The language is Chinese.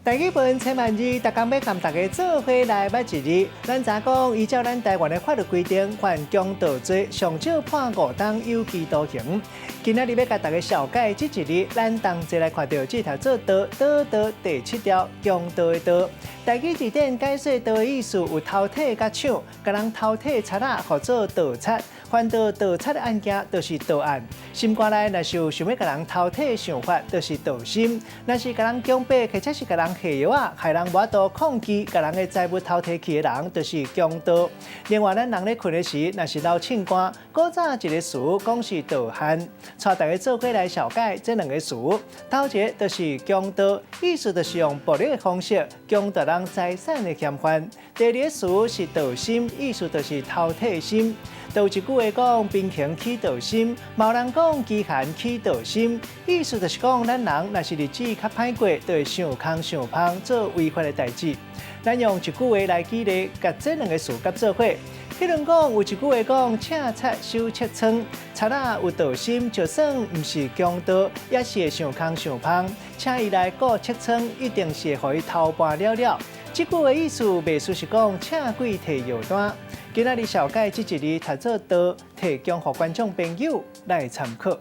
第几本千万字，逐工要跟大家做伙来捌一字。咱知讲，依照咱台湾的法律规定，犯强盗罪上少判5年有期徒刑。今仔日要甲大家小解这一字，咱同齐来看到这条做盗第7条强盗的盗。台语字典解说盗的意思有偷摕甲抢，甲人偷摕贼仔，或做盗贼。犯到盗贼的案件，就是盗案。心肝内若是有想要甲人偷摕想法，就是盗心；若是甲人强迫，或者是甲人下药啊，害人无法度控制，甲人的财物偷摕去的人，就是强盗。另外，咱人咧困的时，若是老凊干，古早一个词讲是盗汉，带大家做伙来小解这两个词。头一个就是强盗，意思就是用暴力的方式强夺人财产的嫌犯；第二个词是盗心，意思就是偷摕心。有一句话讲，兵行起盗心，有人讲饥寒起盗心，意思就是讲，咱人若是日子较歹过，就会想空想芳做违法的代志。咱用一句话来举例，甲这两个词合做伙。譬如讲，有一句话讲，请贼收切仓，贼仔有盗心，就算唔是强盗，也是会想空想芳，请伊来顾切仓，一定是会互伊偷搬了了。这句的意思，袂输是讲请鬼摕药单。今仔日小解这一字，读做盗，提供给观众朋友来参考。